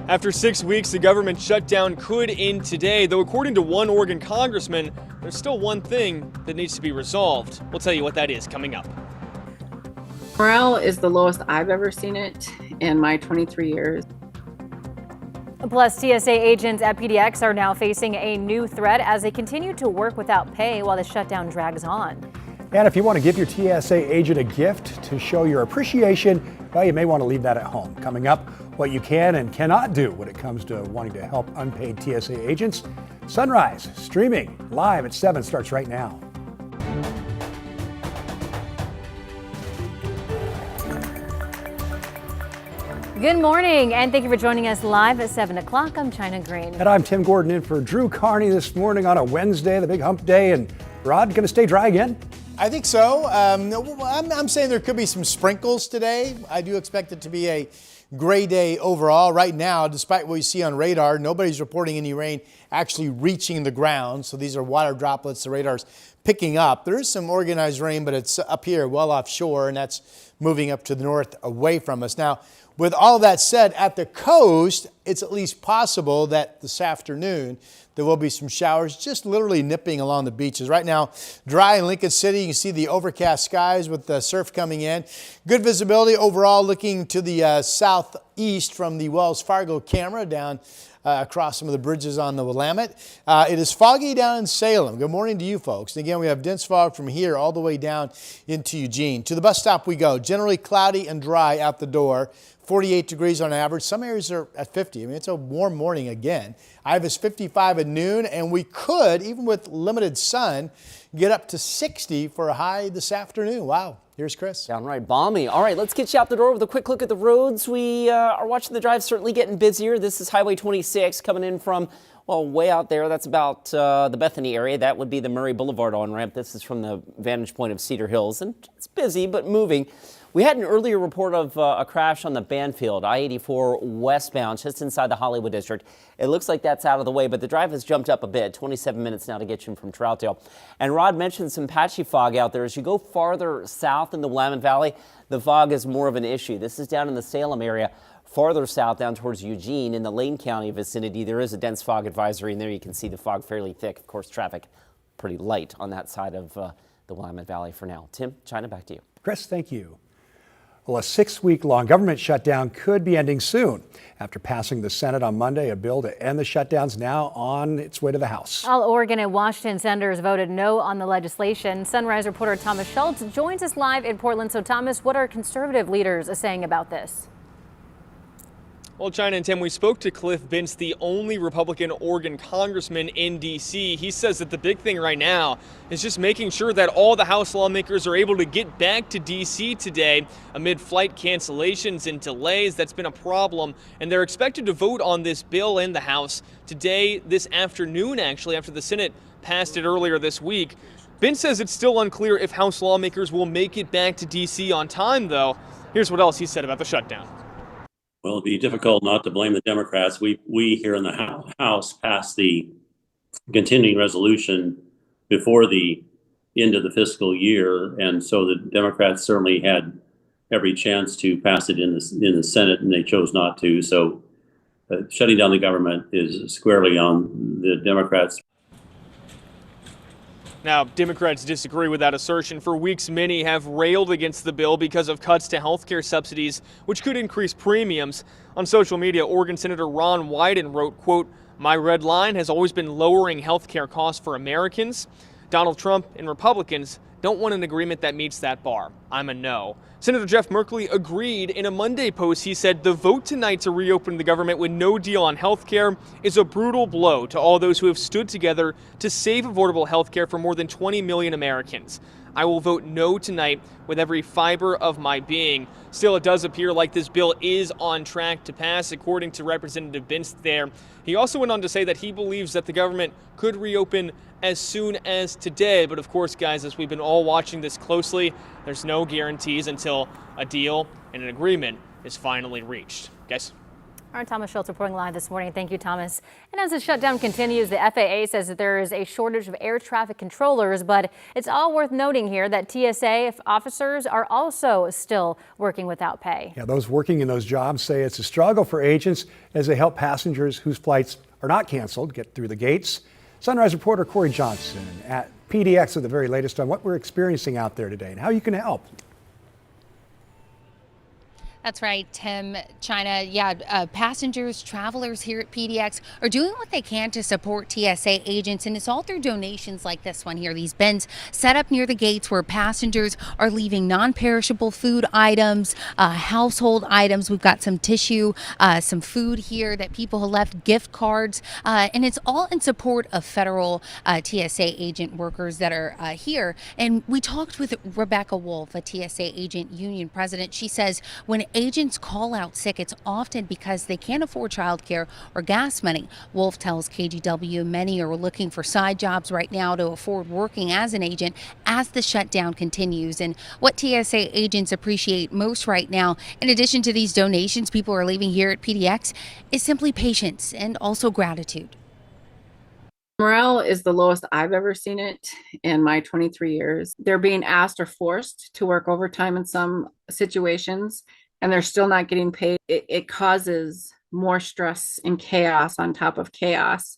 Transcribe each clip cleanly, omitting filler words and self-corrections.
After 6 weeks, the government shutdown could end today, though according to one Oregon congressman, there's still one thing that needs to be resolved. We'll tell you what that is coming up. Morale is the lowest I've ever seen it in my 23 years. Plus, TSA agents at PDX are now facing a new threat as they continue to work without pay while the shutdown drags on. And if you want to give your TSA agent a gift to show your appreciation, well, you may want to leave that at home. Coming up, what you can and cannot do when it comes to wanting to help unpaid TSA agents. Sunrise, streaming live at 7 starts right now. Good morning, and thank you for joining us live at 7 o'clock. I'm China Green. And I'm Tim Gordon in for Drew Carney this morning on a Wednesday, the big hump day. And Rod, going to stay dry again? I think so. I'm saying there could be some sprinkles today. I do expect it to be a gray day overall. Right now, despite what you see on radar, nobody's reporting any rain actually reaching the ground. So these are water droplets the radar's picking up. There is some organized rain, but it's up here well offshore, and that's moving up to the north away from us. Now, with all that said, at the coast, it's at least possible that this afternoon there will be some showers just literally nipping along the beaches. Right now, dry in Lincoln City. You can see the overcast skies with the surf coming in. Good visibility overall looking to the southeast from the Wells Fargo camera down across some of the bridges on the Willamette. It is foggy down in Salem. Good morning to you folks. And again, we have dense fog from here all the way down into Eugene. To the bus stop we go. Generally cloudy and dry out the door. 48 degrees on average. Some areas are at 50. I mean, it's a warm morning again. Iva's 55 at noon, and we could, even with limited sun, get up to 60 for a high this afternoon. Wow. Here's Chris. Downright balmy. All right, let's get you out the door with a quick look at the roads. We are watching the drive certainly getting busier. This is Highway 26 coming in from, well, way out there. That's about the Bethany area. That would be the Murray Boulevard on-ramp. This is from the vantage point of Cedar Hills, and it's busy but moving. We had an earlier report of a crash on the Banfield, I-84 westbound, just inside the Hollywood district. It looks like that's out of the way, but the drive has jumped up a bit, 27 minutes now to get you from Troutdale. And Rod mentioned some patchy fog out there. As you go farther south in the Willamette Valley, the fog is more of an issue. This is down in the Salem area. Farther south down towards Eugene in the Lane County vicinity, there is a dense fog advisory, and there you can see the fog fairly thick. Of course, traffic pretty light on that side of the Willamette Valley for now. Tim, China, back to you. Chris, thank you. Well, a 6-week-long government shutdown could be ending soon. After passing the Senate on Monday, a bill to end the shutdown's now on its way to the House. All Oregon and Washington senators voted no on the legislation. Sunrise reporter Thomas Schultz joins us live in Portland. So, Thomas, what are conservative leaders saying about this? Well, China and Tim, we spoke to Cliff Bentz, the only Republican Oregon congressman in D.C. He says that the big thing right now is just making sure that all the House lawmakers are able to get back to D.C. today amid flight cancellations and delays. That's been a problem, and they're expected to vote on this bill in the House today, this afternoon, actually, after the Senate passed it earlier this week. Bentz says it's still unclear if House lawmakers will make it back to D.C. on time, though. Here's what else he said about the shutdown. Well, it'd be difficult not to blame the Democrats. We here in the House passed the continuing resolution before the end of the fiscal year, and so the Democrats certainly had every chance to pass it in the Senate, and they chose not to. So shutting down the government is squarely on the Democrats. Now, Democrats disagree with that assertion. For weeks, many have railed against the bill because of cuts to health care subsidies, which could increase premiums. On social media, Oregon Senator Ron Wyden wrote, quote, "My red line has always been lowering health care costs for Americans. Donald Trump and Republicans don't want an agreement that meets that bar. I'm a no." Senator Jeff Merkley agreed. In a Monday post, he said the vote tonight to reopen the government with no deal on health care is a brutal blow to all those who have stood together to save affordable health care for more than 20 million Americans. I will vote no tonight with every fiber of my being. Still, it does appear like this bill is on track to pass, according to Representative Bentz there. He also went on to say that he believes that the government could reopen as soon as today. But of course, guys, as we've been all watching this closely, there's no guarantees until a deal and an agreement is finally reached. Guys? Our Thomas Schultz reporting live this morning. Thank you, Thomas. And as the shutdown continues, the FAA says that there is a shortage of air traffic controllers, but it's all worth noting here that TSA officers are also still working without pay. Yeah, those working in those jobs say it's a struggle for agents as they help passengers whose flights are not canceled get through the gates. Sunrise reporter Corey Johnson at PDX with the very latest on what we're experiencing out there today and how you can help. That's right, Tim, China. Yeah, passengers, travelers here at PDX are doing what they can to support TSA agents, and it's all through donations like this one here. These bins set up near the gates where passengers are leaving non-perishable food items, household items. We've got some tissue, some food here that people have left, gift cards, and it's all in support of federal TSA agent workers that are here. And we talked with Rebecca Wolf, a TSA agent union president. She says when agents call out sick, it's often because they can't afford childcare or gas money. Wolf tells KGW many are looking for side jobs right now to afford working as an agent as the shutdown continues. And what TSA agents appreciate most right now, in addition to these donations people are leaving here at PDX, is simply patience and also gratitude. Morale is the lowest I've ever seen it in my 23 years. They're being asked or forced to work overtime in some situations, and they're still not getting paid. It causes more stress and chaos on top of chaos.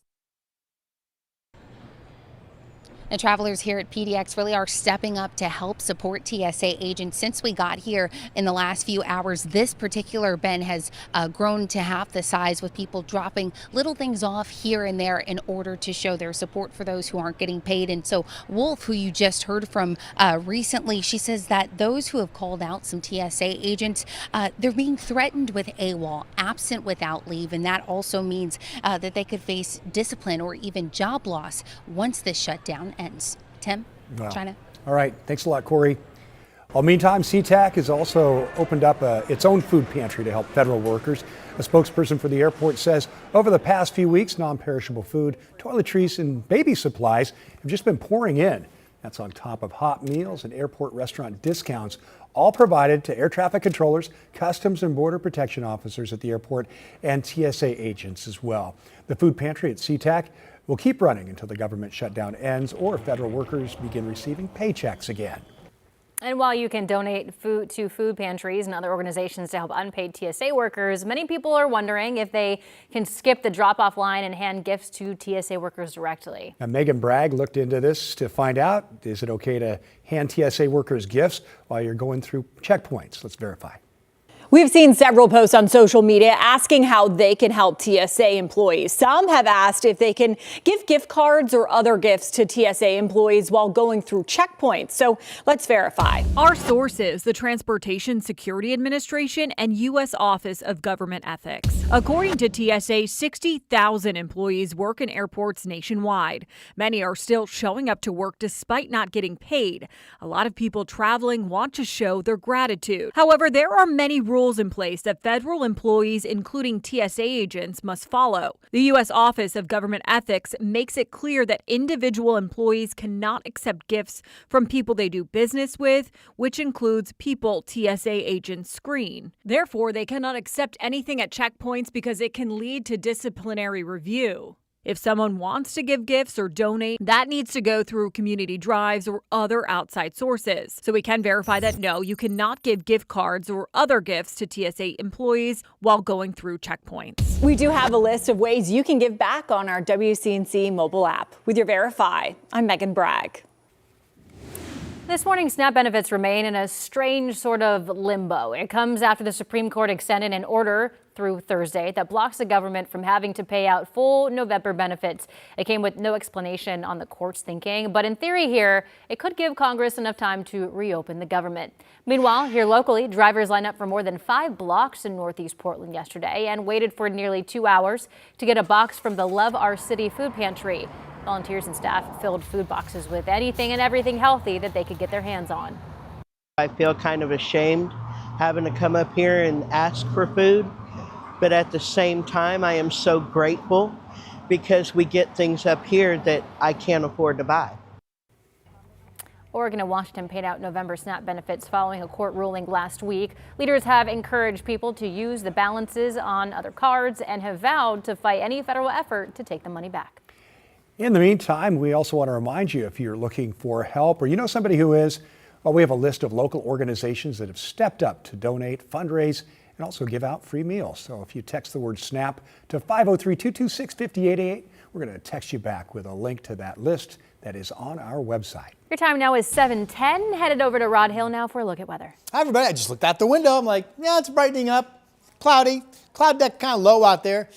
And travelers here at PDX really are stepping up to help support TSA agents. Since we got here in the last few hours, this particular bin has grown to half the size, with people dropping little things off here and there in order to show their support for those who aren't getting paid. And so Wolf, who you just heard from recently, she says that those who have called out some TSA agents, they're being threatened with AWOL, absent without leave. And that also means that they could face discipline or even job loss once this shutdown ends. Tim, Wow. China. All right. Thanks a lot, Corey. Well, meantime, SeaTac has also opened up its own food pantry to help federal workers. A spokesperson for the airport says over the past few weeks, non-perishable food, toiletries, and baby supplies have just been pouring in. That's on top of hot meals and airport restaurant discounts, all provided to air traffic controllers, customs and border protection officers at the airport, and TSA agents as well. The food pantry at SeaTac will keep running until the government shutdown ends or federal workers begin receiving paychecks again. And while you can donate food to food pantries and other organizations to help unpaid TSA workers, many people are wondering if they can skip the drop-off line and hand gifts to TSA workers directly. Now, Megan Bragg looked into this to find out, is it okay to hand TSA workers gifts while you're going through checkpoints? Let's verify. We've seen several posts on social media asking how they can help TSA employees. Some have asked if they can give gift cards or other gifts to TSA employees while going through checkpoints. So let's verify. Our sources, the Transportation Security Administration and U.S. Office of Government Ethics. According to TSA, 60,000 employees work in airports nationwide. Many are still showing up to work despite not getting paid. A lot of people traveling want to show their gratitude. However, there are many rules in place that federal employees, including TSA agents, must follow. The U.S. Office of Government Ethics makes it clear that individual employees cannot accept gifts from people they do business with, which includes people TSA agents screen. Therefore, they cannot accept anything at checkpoints because it can lead to disciplinary review. If someone wants to give gifts or donate, that needs to go through community drives or other outside sources. So we can verify that no, you cannot give gift cards or other gifts to TSA employees while going through checkpoints. We do have a list of ways you can give back on our WCNC mobile app. With your Verify, I'm Megan Bragg. This morning, SNAP benefits remain in a strange sort of limbo. It comes after the Supreme Court extended an order through Thursday that blocks the government from having to pay out full November benefits. It came with no explanation on the court's thinking, but in theory here, it could give Congress enough time to reopen the government. Meanwhile, here locally, drivers lined up for more than 5 blocks in Northeast Portland yesterday and waited for nearly 2 hours to get a box from the Love Our City food pantry. Volunteers and staff filled food boxes with anything and everything healthy that they could get their hands on. I feel kind of ashamed having to come up here and ask for food, but at the same time, I am so grateful because we get things up here that I can't afford to buy. Oregon and Washington paid out November SNAP benefits following a court ruling last week. Leaders have encouraged people to use the balances on other cards and have vowed to fight any federal effort to take the money back. In the meantime, we also want to remind you, if you're looking for help or you know somebody who is, well, we have a list of local organizations that have stepped up to donate, fundraise, and also give out free meals. So if you text the word SNAP to 503-226-5888, we're going to text you back with a link to that list that is on our website. Your time now is 7:10. Headed over to Rod Hill now for a look at weather. Hi, everybody. I just looked out the window. I'm like, yeah, it's brightening up. Cloudy. Cloud deck kind of low out there.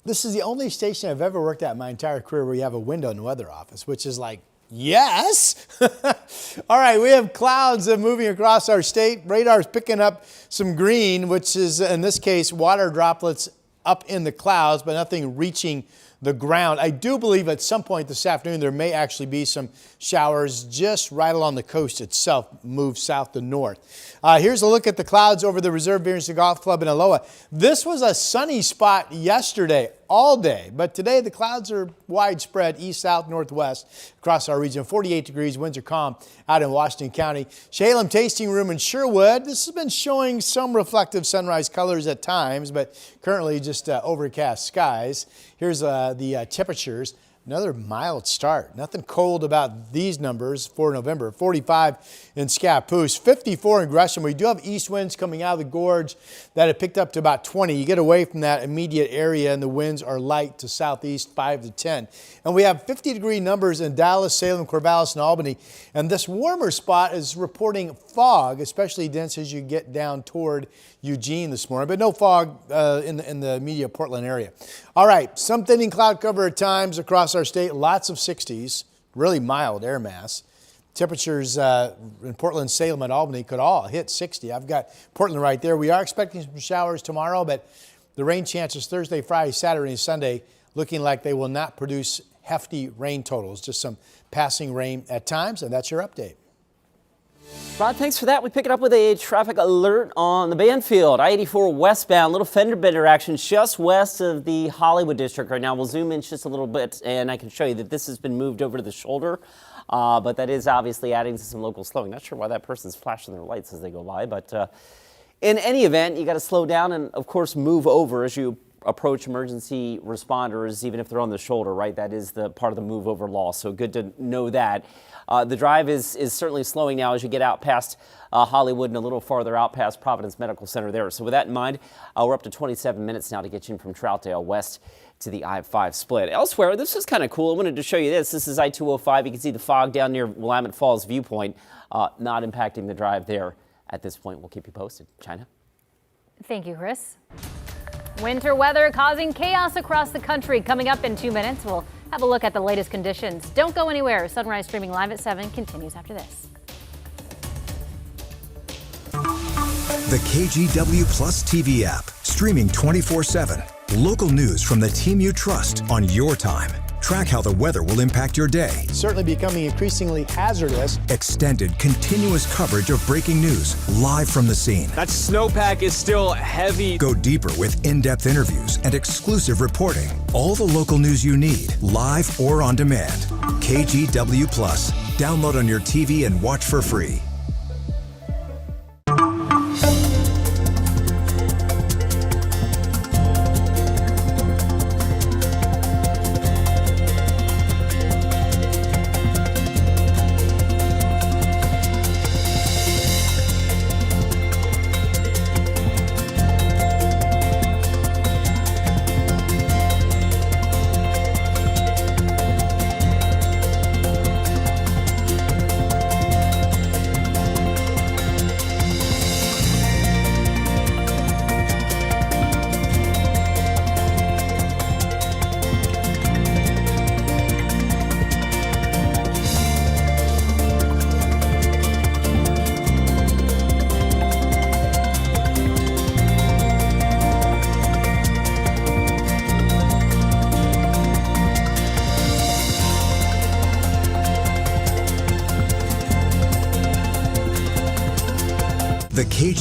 This is the only station I've ever worked at in my entire career where you have a window in the weather office, which is like, yes. All right, we have clouds moving across our state. Radar is picking up some green, which is, in this case, water droplets up in the clouds, but nothing reaching the ground. I do believe at some point this afternoon there may actually be some showers just right along the coast itself, move south to north. Here's a look at the clouds over the Reserve Veterans Golf Club in Aloha. This was a sunny spot yesterday, all day, but today the clouds are widespread east, south, northwest across our region. 48 degrees, winds are calm out in Washington County. Salem Tasting Room in Sherwood. This has been showing some reflective sunrise colors at times, but currently just overcast skies. Here's the temperatures. Another mild start. Nothing cold about these numbers for November. 45 in Scappoose, 54 in Gresham. We do have east winds coming out of the gorge that have picked up to about 20. You get away from that immediate area and the winds are light to southeast, 5 to 10. And we have 50-degree numbers in Dallas, Salem, Corvallis, and Albany. And this warmer spot is reporting fog, especially dense as you get down toward Eugene this morning, but no fog in the immediate Portland area. All right, some thinning cloud cover at times across our state, lots of 60s, really mild air mass. Temperatures in Portland, Salem, and Albany could all hit 60. I've got Portland right there. We are expecting some showers tomorrow, but the rain chances Thursday, Friday, Saturday, and Sunday looking like they will not produce hefty rain totals, just some passing rain at times, and that's your update. Rod, thanks for that. We pick it up with a traffic alert on the Banfield. I-84 westbound, little fender bender action just west of the Hollywood district right now. We'll zoom in just a little bit and I can show you that this has been moved over to the shoulder, but that is obviously adding to some local slowing. Not sure why that person's flashing their lights as they go by, but in any event, you got to slow down and of course move over as you approach emergency responders, even if they're on the shoulder, right? That is the part of the move over law, so good to know that. The drive is certainly slowing now as you get out past Hollywood and a little farther out past Providence Medical Center there. So with that in mind, we're up to 27 minutes now to get you in from Troutdale west to the I-5 split. Elsewhere, this is kind of cool. I wanted to show you this. This is I-205. You can see the fog down near Willamette Falls viewpoint, not impacting the drive there at this point. We'll keep you posted. China? Thank you, Chris. Winter weather causing chaos across the country. Coming up in 2 minutes, we'll have a look at the latest conditions. Don't go anywhere. Sunrise streaming live at 7 continues after this. The KGW Plus TV app, streaming 24/7. Local news from the team you trust on your time. Track how the weather will impact your day. Certainly becoming increasingly hazardous. Extended, continuous coverage of breaking news live from the scene. That snowpack is still heavy. Go deeper with in-depth interviews and exclusive reporting. All the local news you need, live or on demand. KGW Plus. Download on your TV and watch for free.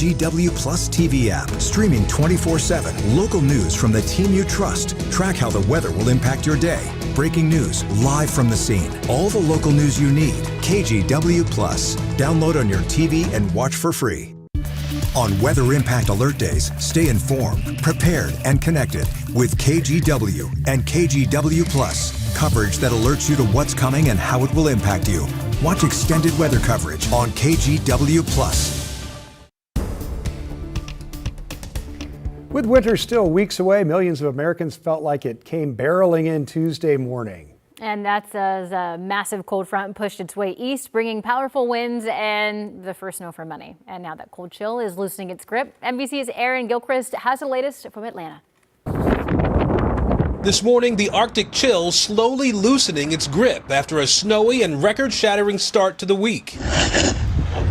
KGW Plus TV app, streaming 24/7. Local news from the team you trust. Track how the weather will impact your day. Breaking news live from the scene. All the local news you need. KGW Plus. Download on your TV and watch for free. On Weather Impact Alert Days, stay informed, prepared, and connected with KGW and KGW Plus. Coverage that alerts you to what's coming and how it will impact you. Watch extended weather coverage on KGW Plus. With winter still weeks away, millions of Americans felt like it came barreling in Tuesday morning. And that's as a massive cold front pushed its way east, bringing powerful winds and the first snow for money. And now that cold chill is loosening its grip, NBC's Aaron Gilchrist has the latest from Atlanta. This morning, the Arctic chill slowly loosening its grip after a snowy and record-shattering start to the week,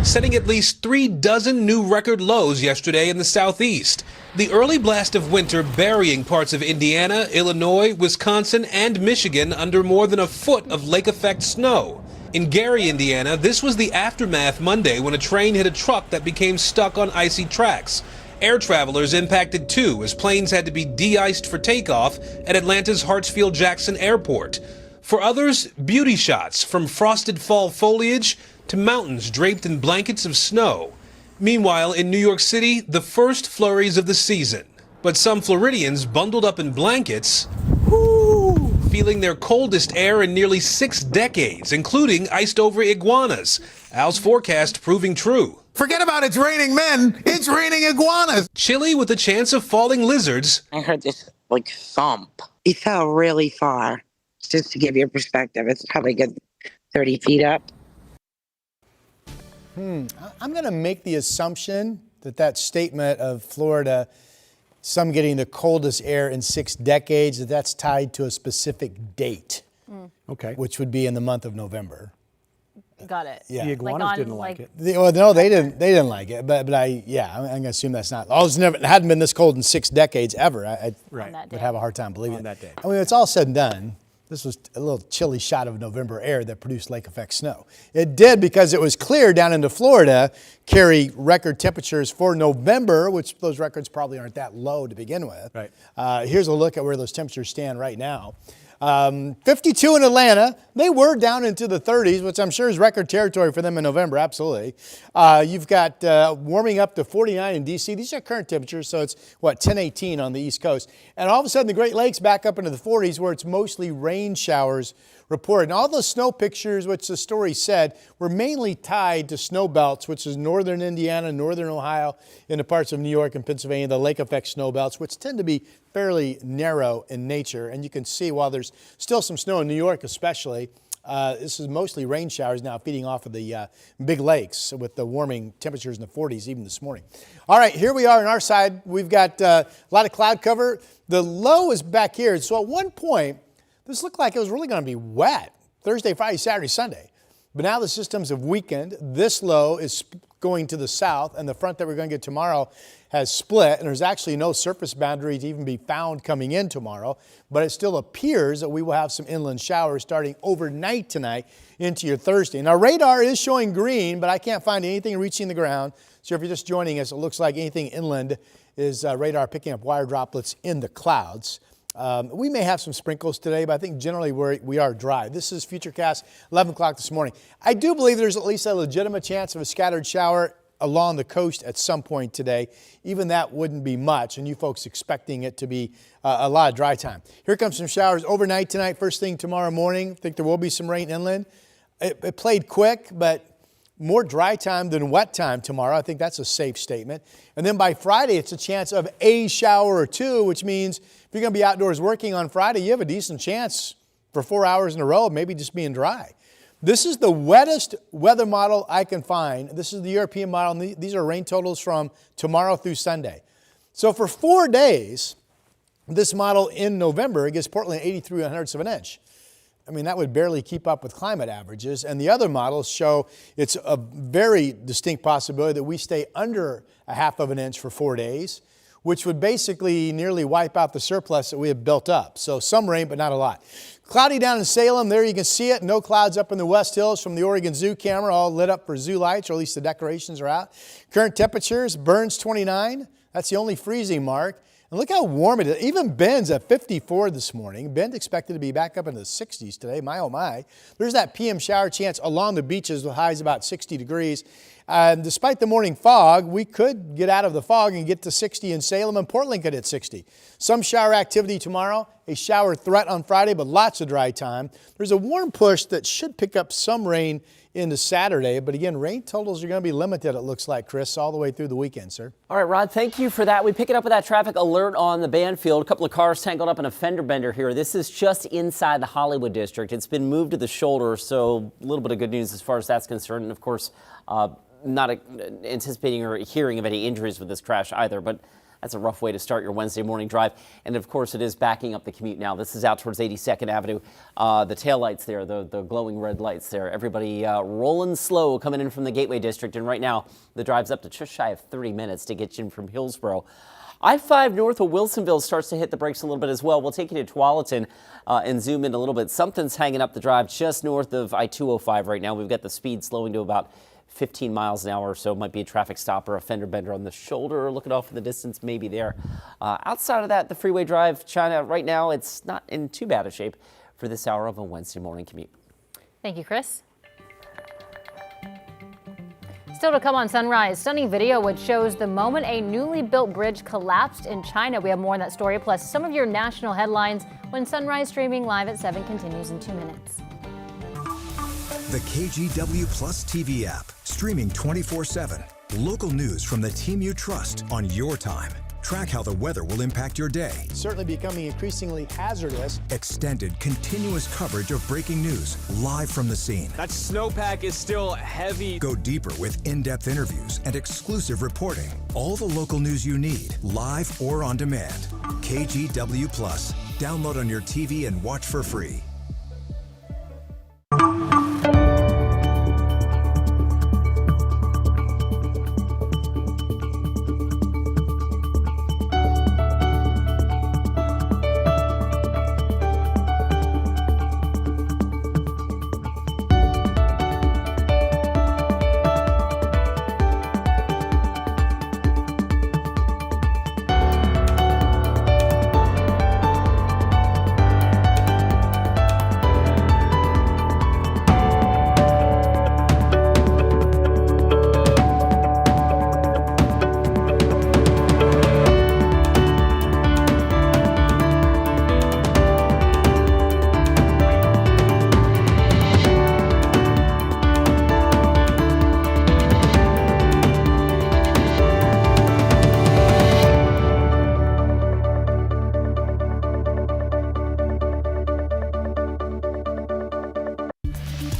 setting at least 36 new record lows yesterday in the southeast. The early blast of winter burying parts of Indiana, Illinois, Wisconsin, and Michigan under more than a foot of lake-effect snow. In Gary, Indiana, this was the aftermath Monday when a train hit a truck that became stuck on icy tracks. Air travelers impacted too, as planes had to be de-iced for takeoff at Atlanta's Hartsfield-Jackson Airport. For others, beauty shots from frosted fall foliage to mountains draped in blankets of snow. Meanwhile, in New York City, the first flurries of the season. But some Floridians bundled up in blankets, feeling their coldest air in nearly 6 decades, including iced-over iguanas. Al's forecast proving true. Forget about it's raining men, it's raining iguanas. Chilly with a chance of falling lizards. I heard this, thump. It fell really far. Just to give you a perspective, it's probably a good 30 feet up. I'm going to make the assumption that statement of Florida, some getting the coldest air in 6 decades, that's tied to a specific date. Okay. Which would be in the month of November. Got it. Yeah. The iguanas didn't like it. No, they didn't like it. But I'm going to assume that's not. It hadn't been this cold in 6 decades ever. I Right. would have a hard time believing On that day. I mean, it's all said and done. This was a little chilly shot of November air that produced lake effect snow. It did, because it was clear down into Florida, carry record temperatures for November, which those records probably aren't that low to begin with. Right. Here's a look at where those temperatures stand right now. 52 in Atlanta. They were down into the 30s, which I'm sure is record territory for them in November. Absolutely. You've got warming up to 49 in D.C. These are current temperatures, so it's 1018 on the East Coast. And all of a sudden, the Great Lakes back up into the 40s, where it's mostly rain showers reported. And all those snow pictures, which the story said, were mainly tied to snow belts, which is northern Indiana, northern Ohio, into parts of New York and Pennsylvania, the lake effect snow belts, which tend to be fairly narrow in nature. And you can see, while there's still some snow in New York especially, this is mostly rain showers now feeding off of the big lakes, with the warming temperatures in the 40s even this morning. All right, here we are on our side. We've got a lot of cloud cover. The low is back here. So at one point, this looked like it was really going to be wet Thursday, Friday, Saturday, Sunday. But now the systems have weakened. This low is going to the south, and the front that we're going to get tomorrow has split, and there's actually no surface boundary to even be found coming in tomorrow. But it still appears that we will have some inland showers starting overnight tonight into your Thursday. Now, radar is showing green, but I can't find anything reaching the ground. So if you're just joining us, it looks like anything inland is radar picking up wire droplets in the clouds. We may have some sprinkles today, but I think generally we are dry. This is Futurecast, 11 o'clock this morning. I do believe there's at least a legitimate chance of a scattered shower along the coast at some point today. Even that wouldn't be much, and you folks expecting it to be a lot of dry time. Here comes some showers overnight tonight, first thing tomorrow morning. I think there will be some rain inland. It played quick, but more dry time than wet time tomorrow. I think that's a safe statement. And then by Friday, it's a chance of a shower or two, which means if you're going to be outdoors working on Friday, you have a decent chance for 4 hours in a row of maybe just being dry. This is the wettest weather model I can find. This is the European model, and these are rain totals from tomorrow through Sunday. So for 4 days, this model in November, it gives Portland 83 100ths of an inch. I mean, that would barely keep up with climate averages. And the other models show it's a very distinct possibility that we stay under a half of an inch for 4 days. which would basically nearly wipe out the surplus that we have built up. So some rain, but not a lot. Cloudy down in Salem. There you can see it. No clouds up in the West Hills from the Oregon Zoo camera, all lit up for zoo lights, or at least the decorations are out. Current temperatures, Burns 29. That's the only freezing mark. And look how warm it is. Even Bend's at 54 this morning. Bend expected to be back up into the 60s today. My, oh my. There's that PM shower chance along the beaches with highs about 60 degrees. Despite the morning fog, we could get out of the fog and get to 60 in Salem, and Portland could hit 60. Some shower activity tomorrow, a shower threat on Friday, but lots of dry time. There's a warm push that should pick up some rain into Saturday, but again, rain totals are going to be limited, it looks like, Chris, all the way through the weekend, sir. All right, Rod, thank you for that. We pick it up with that traffic alert on the Banfield. A couple of cars tangled up in a fender bender here. This is just inside the Hollywood district. It's been moved to the shoulder, so a little bit of good news as far as that's concerned. And of course, not anticipating or hearing of any injuries with this crash either, but that's a rough way to start your Wednesday morning drive. And of course, it is backing up the commute now. This is out towards 82nd Avenue. The taillights there, the glowing red lights there. Everybody rolling slow coming in from the Gateway District. And right now, the drive's up to just shy of 30 minutes to get you in from Hillsborough. I-5 north of Wilsonville starts to hit the brakes a little bit as well. We'll take you to Tualatin and zoom in a little bit. Something's hanging up the drive just north of I-205 right now. We've got the speed slowing to about 15 miles an hour or so. Might be a traffic stop or a fender bender on the shoulder. Looking off in the distance, maybe there. Outside of that, the freeway drive, China, right now, it's not in too bad a shape for this hour of a Wednesday morning commute. Thank you, Chris. Still to come on Sunrise, stunning video which shows the moment a newly built bridge collapsed in China. We have more on that story, plus some of your national headlines when Sunrise streaming live at 7 continues in 2 minutes. The KGW Plus TV app, streaming 24/7. Local news from the team you trust on your time. Track how the weather will impact your day. Certainly becoming increasingly hazardous. Extended, continuous coverage of breaking news live from the scene. That snowpack is still heavy. Go deeper with in-depth interviews and exclusive reporting. All the local news you need, live or on demand. KGW Plus. Download on your TV and watch for free.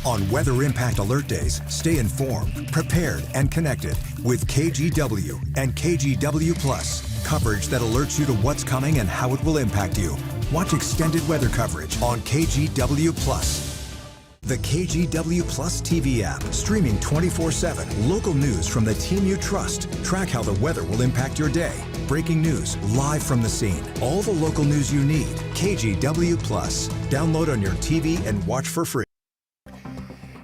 On Weather Impact Alert Days, stay informed, prepared, and connected with KGW and KGW Plus. Coverage that alerts you to what's coming and how it will impact you. Watch extended weather coverage on KGW Plus. The KGW Plus TV app, streaming 24/7. Local news from the team you trust. Track how the weather will impact your day. Breaking news live from the scene. All the local news you need. KGW Plus. Download on your TV and watch for free.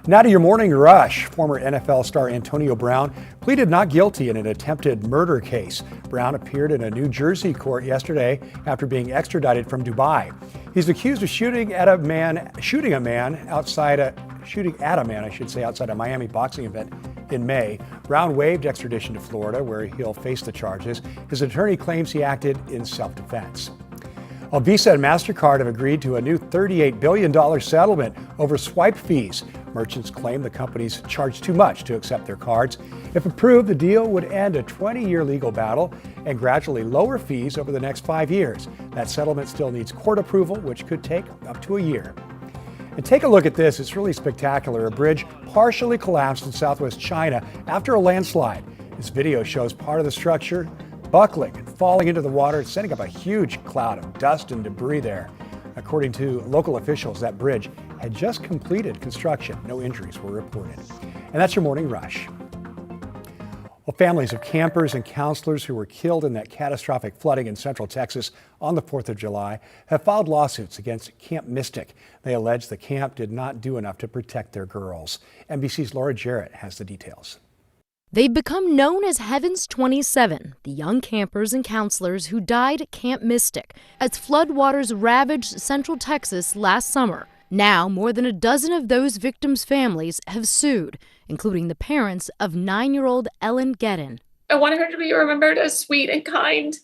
Now to your morning rush. Former NFL star Antonio Brown pleaded not guilty in an attempted murder case. Brown appeared in a New Jersey court yesterday after being extradited from Dubai. He's accused of shooting at a man outside a Miami boxing event in May. Brown waived extradition to Florida, where he'll face the charges. His attorney claims he acted in self-defense. Well, Visa and MasterCard have agreed to a new $38 billion settlement over swipe fees. Merchants claim the companies charge too much to accept their cards. If approved, the deal would end a 20-year legal battle and gradually lower fees over the next 5 years. That settlement still needs court approval, which could take up to a year. And take a look at this. It's really spectacular. A bridge partially collapsed in southwest China after a landslide. This video shows part of the structure buckling and falling into the water, sending up a huge cloud of dust and debris there. According to local officials, that bridge had just completed construction. No injuries were reported. And that's your morning rush. Well, families of campers and counselors who were killed in that catastrophic flooding in central Texas on the 4th of July have filed lawsuits against Camp Mystic. They allege the camp did not do enough to protect their girls. NBC's Laura Jarrett has the details. They've become known as Heaven's 27, the young campers and counselors who died at Camp Mystic as floodwaters ravaged central Texas last summer. Now, more than a dozen of those victims' families have sued, including the parents of 9-year-old Ellen Gedden. I want her to be remembered as sweet and kind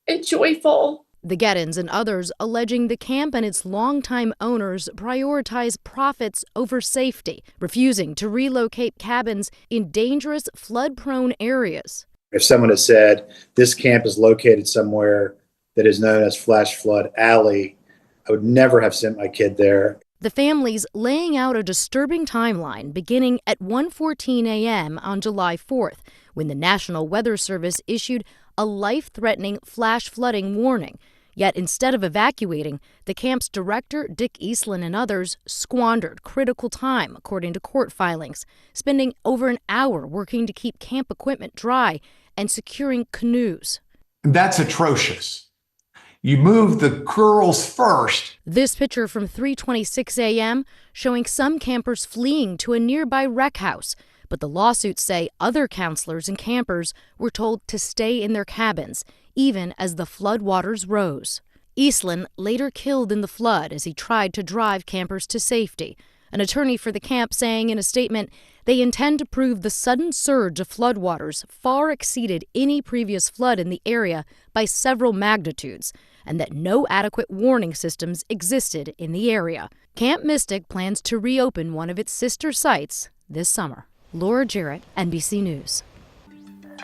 and joyful. The Geddens and others alleging the camp and its longtime owners prioritize profits over safety, refusing to relocate cabins in dangerous flood-prone areas. If someone has said this camp is located somewhere that is known as Flash Flood Alley, I would never have sent my kid there. The families laying out a disturbing timeline beginning at 1:14 a.m. on July 4th, when the National Weather Service issued a life-threatening flash flooding warning. Yet instead of evacuating, the camp's director, Dick Eastland, and others squandered critical time, according to court filings, spending over an hour working to keep camp equipment dry and securing canoes. That's atrocious. You move the girls first. This picture from 3:26 a.m. showing some campers fleeing to a nearby rec house. But the lawsuits say other counselors and campers were told to stay in their cabins, even as the floodwaters rose. Eastland later killed in the flood as he tried to drive campers to safety. An attorney for the camp saying in a statement, they intend to prove the sudden surge of floodwaters far exceeded any previous flood in the area by several magnitudes, and that no adequate warning systems existed in the area. Camp Mystic plans to reopen one of its sister sites this summer. Laura Jarrett, NBC News.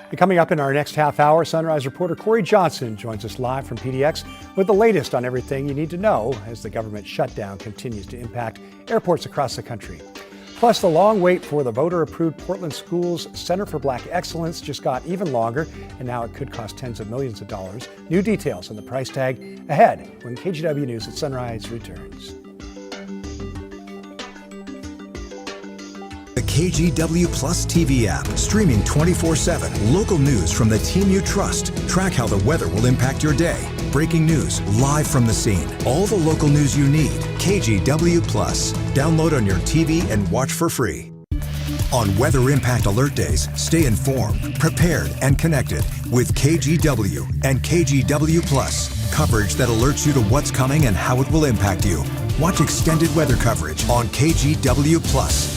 And coming up in our next half hour, Sunrise reporter Corey Johnson joins us live from PDX with the latest on everything you need to know as the government shutdown continues to impact airports across the country. Plus, the long wait for the voter-approved Portland Schools Center for Black Excellence just got even longer, and now it could cost tens of millions of dollars. New details on the price tag ahead when KGW News at Sunrise returns. The KGW Plus TV app, streaming 24/7. Local news from the team you trust. Track how the weather will impact your day. Breaking news live from the scene. All the local news you need. KGW Plus. Download on your TV and watch for free. On Weather Impact Alert Days, stay informed, prepared, and connected with KGW and KGW Plus. Coverage that alerts you to what's coming and how it will impact you. Watch extended weather coverage on KGW Plus.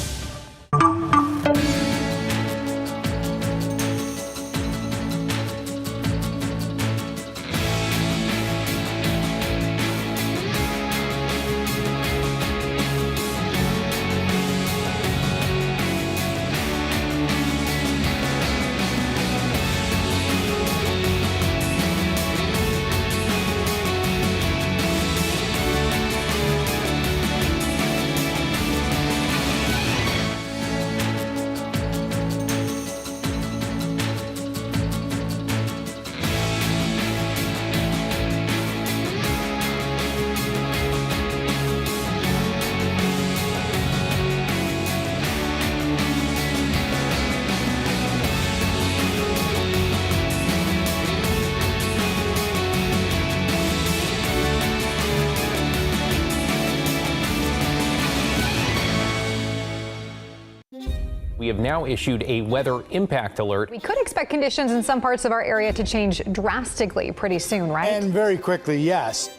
We have now issued a weather impact alert. We could expect conditions in some parts of our area to change drastically pretty soon, right? And very quickly, yes.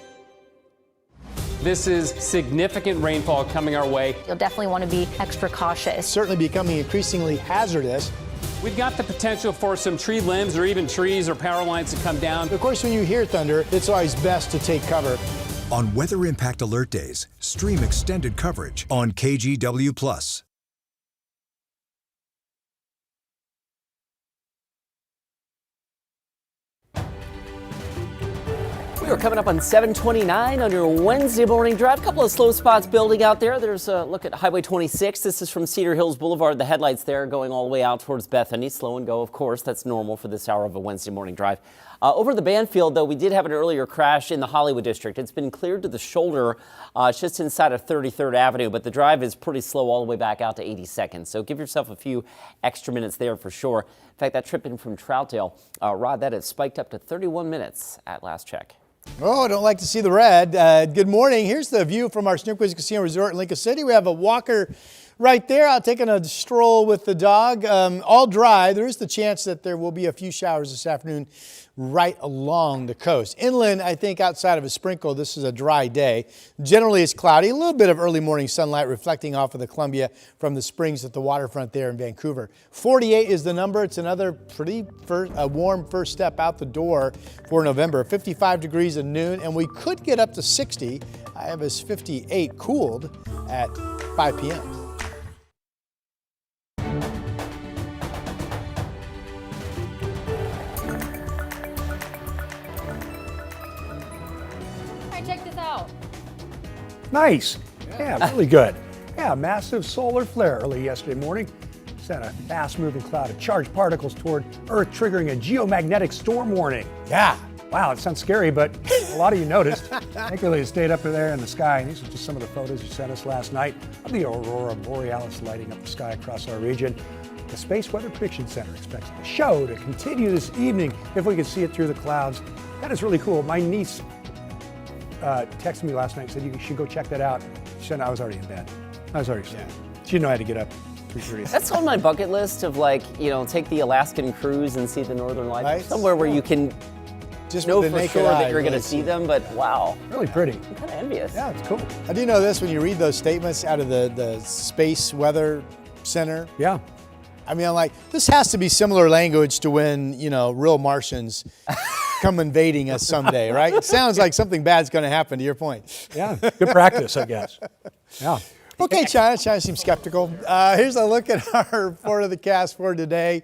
This is significant rainfall coming our way. You'll definitely want to be extra cautious. Certainly becoming increasingly hazardous. We've got the potential for some tree limbs or even trees or power lines to come down. Of course, when you hear thunder, it's always best to take cover. On Weather Impact Alert Days, stream extended coverage on KGW Plus. You're coming up on 7:29 on your Wednesday morning drive. A couple of slow spots building out there. There's a look at Highway 26. This is from Cedar Hills Boulevard. The headlights there going all the way out towards Bethany. Slow and go, of course. That's normal for this hour of a Wednesday morning drive. Over the Banfield, though, we did have an earlier crash in the Hollywood district. It's been cleared to the shoulder. It's just inside of 33rd Avenue, but the drive is pretty slow all the way back out to 82nd. So give yourself a few extra minutes there for sure. In fact, that trip in from Troutdale, Rod, that has spiked up to 31 minutes at last check. Oh, I don't like to see the red. Good morning. Here's the view from our Snoqualmie Casino Resort in Lincoln City. We have a walker right there out taking a stroll with the dog. All dry. There is the chance that there will be a few showers this afternoon right along the coast. Inland, I think outside of a sprinkle, this is a dry day. Generally, it's cloudy. A little bit of early morning sunlight reflecting off of the Columbia from the springs at the waterfront there in Vancouver. 48 is the number. It's another pretty warm first step out the door for November. 55 degrees at noon, and we could get up to 60. I have us 58 cooled at 5 p.m. Check this out. Nice. Yeah, really good. Yeah, massive solar flare early yesterday morning sent a fast-moving cloud of charged particles toward Earth, triggering a geomagnetic storm warning. Yeah. Wow, it sounds scary, but a lot of you noticed. Thankfully, it stayed up there in the sky. And these are just some of the photos you sent us last night of the aurora borealis lighting up the sky across our region. The Space Weather Prediction Center expects the show to continue this evening if we can see it through the clouds. That is really cool. My niece texted me last night and said you should go check that out. She said I was already in bed. I was already asleep. She didn't know I had to get up 3:30. That's on my bucket list of take the Alaskan cruise and see the Northern Lights. Right. Somewhere where you can just know with the for naked sure eye, that you're going to really see them, but wow. Really pretty. I'm kind of envious. Yeah, it's cool. I do know this when you read those statements out of the Space Weather Center. Yeah. I mean, I'm like, this has to be similar language to when, real Martians come invading us someday, right? It sounds like something bad's going to happen, to your point. Yeah, good practice, I guess. Yeah. Okay, China seems skeptical. Here's a look at our forecast for today.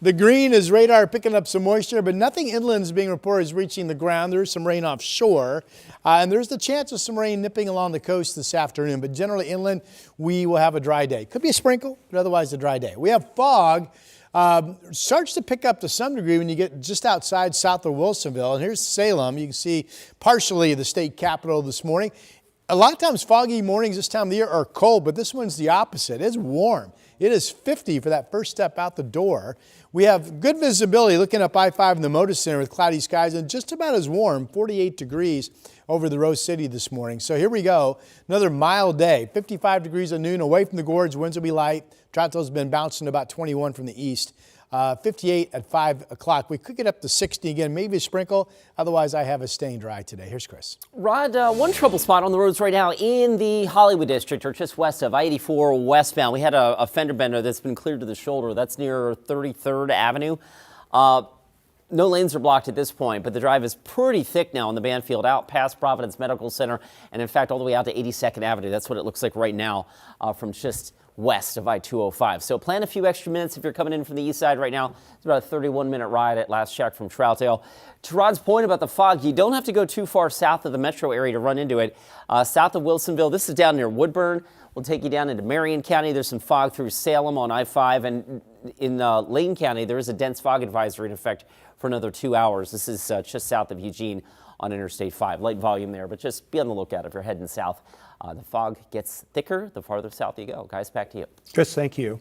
The green is radar picking up some moisture, but nothing inland is being reported as reaching the ground. There's some rain offshore, and there's the chance of some rain nipping along the coast this afternoon. But generally inland, we will have a dry day. Could be a sprinkle, but otherwise a dry day. We have fog. Starts to pick up to some degree when you get just outside south of Wilsonville. And here's Salem. You can see partially the state capitol this morning. A lot of times foggy mornings this time of the year are cold, but this one's the opposite. It's warm. It is 50 for that first step out the door. We have good visibility looking up I-5 in the Moda Center with cloudy skies and just about as warm, 48 degrees over the Rose City this morning. So here we go. Another mild day, 55 degrees at noon away from the gorge. Winds will be light. Troutdale's been bouncing about 21 from the east. 58 at 5 o'clock. We could get up to 60 again, maybe a sprinkle. Otherwise, I have us staying dry today. Here's Chris. Rod, one trouble spot on the roads right now in the Hollywood district, or just west of I-84 westbound. We had a fender bender that's been cleared to the shoulder. That's near 33rd Avenue. No lanes are blocked at this point, but the drive is pretty thick now on the Banfield out past Providence Medical Center, and in fact all the way out to 82nd Avenue. That's what it looks like right now from just west of I-205. So plan a few extra minutes if you're coming in from the east side right now. It's about a 31-minute ride at last check from Troutdale. To Rod's point about the fog, you don't have to go too far south of the metro area to run into it. South of Wilsonville, this is down near Woodburn. We'll take you down into Marion County. There's some fog through Salem on I-5, and in Lane County, there is a dense fog advisory in effect for another 2 hours. This is just south of Eugene on Interstate 5. Light volume there, but just be on the lookout if you're heading south. The fog gets thicker the farther south you go. Guys, back to you. Chris, thank you.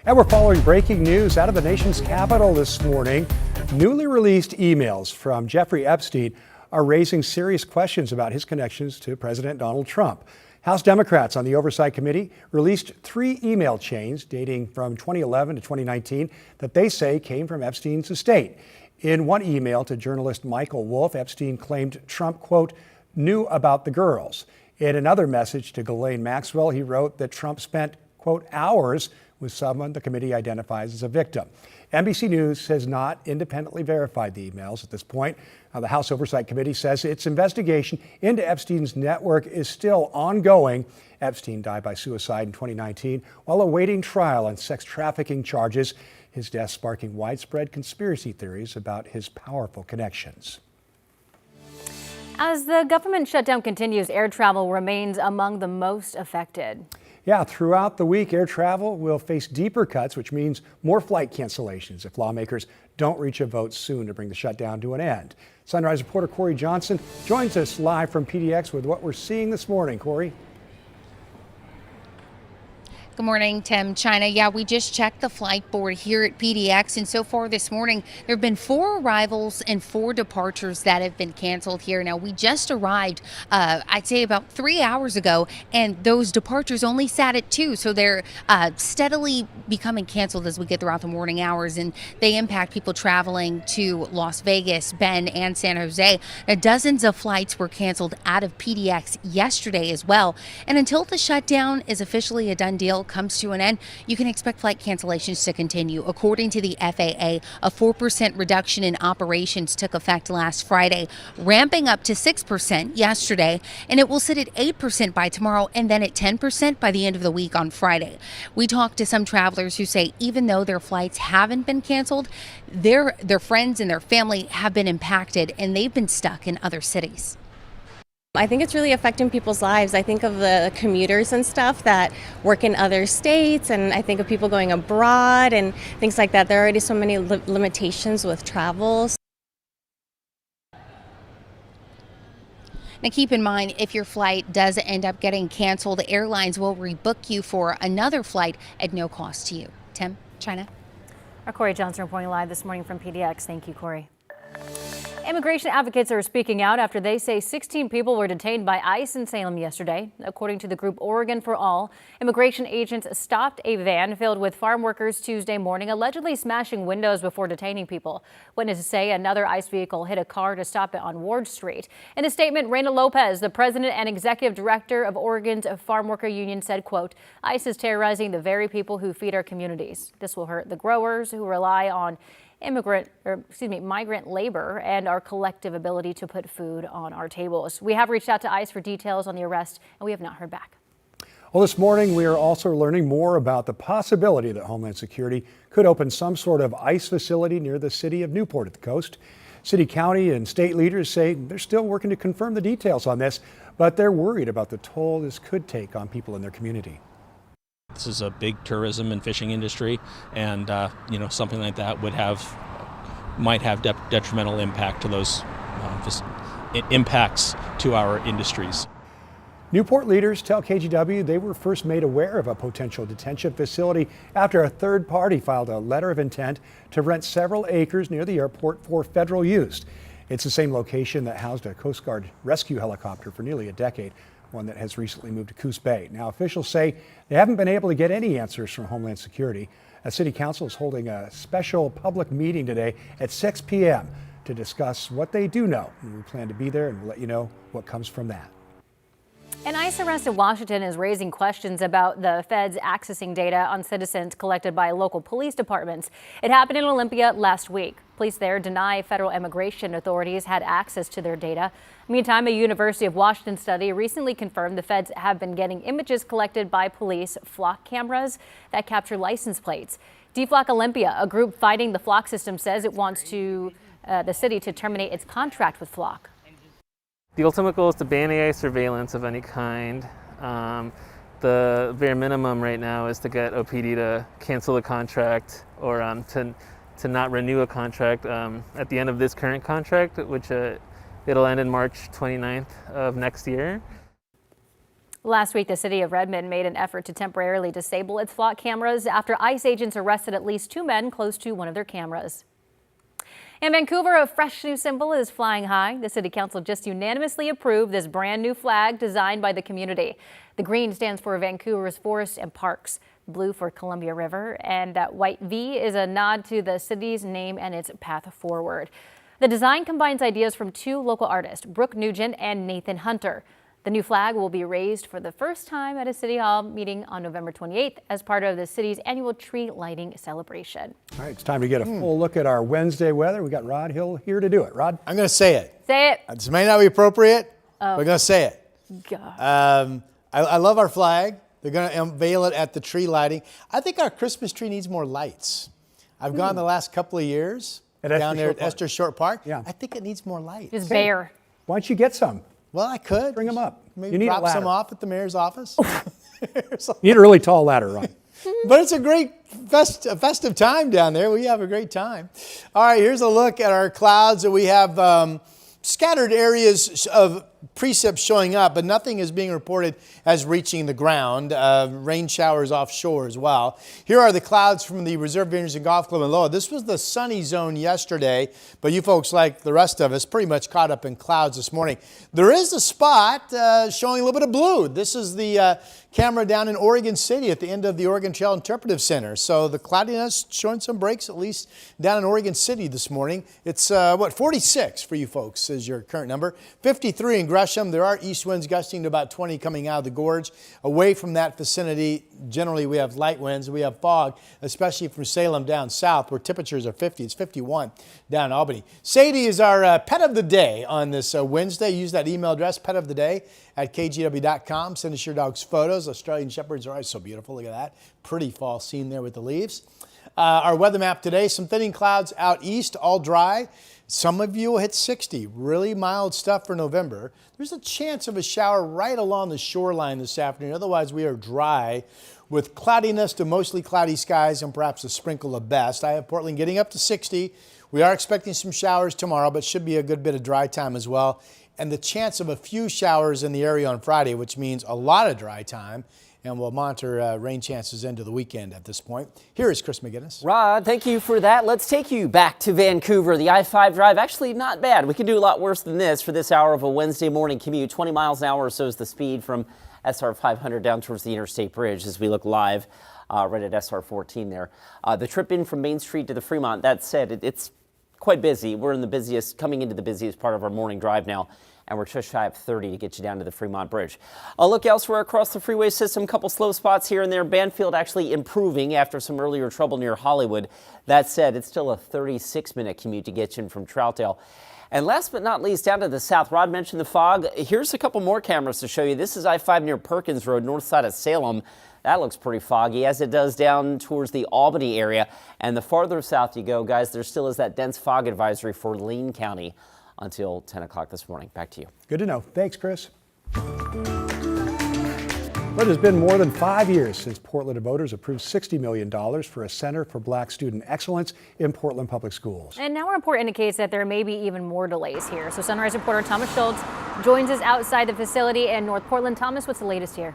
And we're following breaking news out of the nation's capital this morning. Newly released emails from Jeffrey Epstein are raising serious questions about his connections to President Donald Trump. House Democrats on the Oversight Committee released 3 email chains dating from 2011 to 2019 that they say came from Epstein's estate. In one email to journalist Michael Wolff, Epstein claimed Trump, quote, knew about the girls. In another message to Ghislaine Maxwell, he wrote that Trump spent, quote, hours with someone the committee identifies as a victim. NBC News has not independently verified the emails at this point. The House Oversight Committee says its investigation into Epstein's network is still ongoing. Epstein died by suicide in 2019 while awaiting trial on sex trafficking charges, his death sparking widespread conspiracy theories about his powerful connections. As the government shutdown continues, air travel remains among the most affected. Yeah, throughout the week, air travel will face deeper cuts, which means more flight cancellations if lawmakers don't reach a vote soon to bring the shutdown to an end. Sunrise reporter Corey Johnson joins us live from PDX with what we're seeing this morning. Corey. Good morning, Tim. China. Yeah, we just checked the flight board here at PDX, and so far this morning, there have been 4 arrivals and 4 departures that have been canceled here. Now, we just arrived, I'd say about 3 hours ago, and those departures only sat at 2, so they're steadily becoming canceled as we get throughout the morning hours, and they impact people traveling to Las Vegas, Bend, and San Jose. Now, dozens of flights were canceled out of PDX yesterday as well, and until the shutdown is officially a done deal, comes to an end, you can expect flight cancellations to continue. According to the FAA, a 4% reduction in operations took effect last Friday, ramping up to 6% yesterday, and it will sit at 8% by tomorrow and then at 10% by the end of the week on Friday. We talked to some travelers who say even though their flights haven't been canceled, their friends and their family have been impacted and they've been stuck in other cities. I think it's really affecting people's lives. I think of the commuters and stuff that work in other states, and I think of people going abroad and things like that. There are already so many limitations with travel. Now keep in mind, if your flight does end up getting canceled, the airlines will rebook you for another flight at no cost to you. Tim, China. Our Corey Johnson reporting live this morning from PDX. Thank you, Corey. Immigration advocates are speaking out after they say 16 people were detained by ICE in Salem yesterday. According to the group Oregon for All, immigration agents stopped a van filled with farm workers Tuesday morning, allegedly smashing windows before detaining people. Witnesses say another ICE vehicle hit a car to stop it on Ward Street. In a statement, Reina Lopez, the president and executive director of Oregon's Farm Worker Union, said, quote, ICE is terrorizing the very people who feed our communities. This will hurt the growers who rely on migrant labor and our collective ability to put food on our tables. We have reached out to ICE for details on the arrest, and we have not heard back. Well, this morning we are also learning more about the possibility that Homeland Security could open some sort of ICE facility near the city of Newport at the coast. City, county, and state leaders say they're still working to confirm the details on this, but they're worried about the toll this could take on people in their community. This is a big tourism and fishing industry, and something like that might have detrimental impact to those impacts to our industries. Newport leaders tell KGW they were first made aware of a potential detention facility after a third party filed a letter of intent to rent several acres near the airport for federal use. It's the same location that housed a Coast Guard rescue helicopter for nearly a decade, one that has recently moved to Coos Bay. Now, officials say they haven't been able to get any answers from Homeland Security. A city council is holding a special public meeting today at 6 p.m. to discuss what they do know. And we plan to be there, and we'll let you know what comes from that. An ICE arrest in Washington is raising questions about the feds accessing data on citizens collected by local police departments. It happened in Olympia last week. Police there deny federal immigration authorities had access to their data. Meantime, a University of Washington study recently confirmed the feds have been getting images collected by police flock cameras that capture license plates. DFlock Olympia, a group fighting the flock system, says it wants the city to terminate its contract with flock. The ultimate goal is to ban AI surveillance of any kind. The bare minimum right now is to get OPD to cancel the contract or to not renew a contract at the end of this current contract, which it'll end in March 29th of next year. Last week, the city of Redmond made an effort to temporarily disable its flock cameras after ICE agents arrested at least 2 men close to one of their cameras. In Vancouver, a fresh new symbol is flying high. The city council just unanimously approved this brand new flag designed by the community. The green stands for Vancouver's forests and parks, blue for Columbia River, and that white V is a nod to the city's name and its path forward. The design combines ideas from 2 local artists, Brooke Nugent and Nathan Hunter. The new flag will be raised for the first time at a City Hall meeting on November 28th as part of the city's annual tree lighting celebration. All right, it's time to get a full look at our Wednesday weather. We got Rod Hill here to do it. Rod? I'm going to say it. Say it. This may not be appropriate, Oh. but I'm going to say it. God. I love our flag. They're going to unveil it at the tree lighting. I think our Christmas tree needs more lights. I've gone the last couple of years down there at Esther Short Park. Yeah. I think it needs more lights. Just bare. Why don't you get some? Well, I could. Bring them up. Maybe you need drop a ladder. some off at the mayor's office. You need a really tall ladder, Ron. But it's a great festive time down there. We have a great time. All right, here's a look at our clouds. We have scattered areas of precip showing up, but nothing is being reported as reaching the ground. Rain showers offshore as well. Here are the clouds from the Reserve Vineyards and Golf Club in Loa. This was the sunny zone yesterday, but you folks, like the rest of us, pretty much caught up in clouds this morning. There is a spot showing a little bit of blue. This is the camera down in Oregon City at the end of the Oregon Trail Interpretive Center. So the cloudiness showing some breaks, at least down in Oregon City this morning. It's 46 for you folks is your current number. 53 in Gresham. There are east winds gusting to about 20 coming out of the gorge. Away from that vicinity, generally we have light winds. We have fog, especially from Salem down south where temperatures are 50. It's 51 down in Albany. Sadie is our pet of the day on this Wednesday. Use that email address, petoftheday@kgw.com. Send us your dog's photos. Australian Shepherds are always so beautiful. Look at that. Pretty fall scene there with the leaves. Our weather map today, some thinning clouds out east, all dry. Some of you will hit 60. Really mild stuff for November. There's a chance of a shower right along the shoreline this afternoon. Otherwise, we are dry with cloudiness to mostly cloudy skies and perhaps a sprinkle of best. I have Portland getting up to 60. We are expecting some showers tomorrow, but should be a good bit of dry time as well. And the chance of a few showers in the area on Friday, which means a lot of dry time. And we'll monitor rain chances into the weekend at this point. Here is Chris McGinnis. Rod, thank you for that. Let's take you back to Vancouver. The I-5 drive, actually not bad. We could do a lot worse than this for this hour of a Wednesday morning commute. 20 miles an hour or so is the speed from SR 500 down towards the Interstate Bridge as we look live right at SR 14 there. The trip in from Main Street to the Fremont, that said, it's quite busy. We're in the busiest, coming into the busiest part of our morning drive now. And we're just shy of 30 to get you down to the Fremont Bridge. A look elsewhere across the freeway system, a couple slow spots here and there. Banfield actually improving after some earlier trouble near Hollywood. That said, it's still a 36-minute commute to get you in from Troutdale. And last but not least, down to the south, Rod mentioned the fog. Here's a couple more cameras to show you. This is I-5 near Perkins Road, north side of Salem. That looks pretty foggy, as it does down towards the Albany area. And the farther south you go, guys, there still is that dense fog advisory for Lane County until 10 o'clock this morning. Back to you. Good to know. Thanks, Chris. Well, it has been more than 5 years since Portland voters approved $60 million for a Center for Black Student Excellence in Portland Public Schools. And now a report indicates that there may be even more delays here. So Sunrise reporter Thomas Schultz joins us outside the facility in North Portland. Thomas, what's the latest here?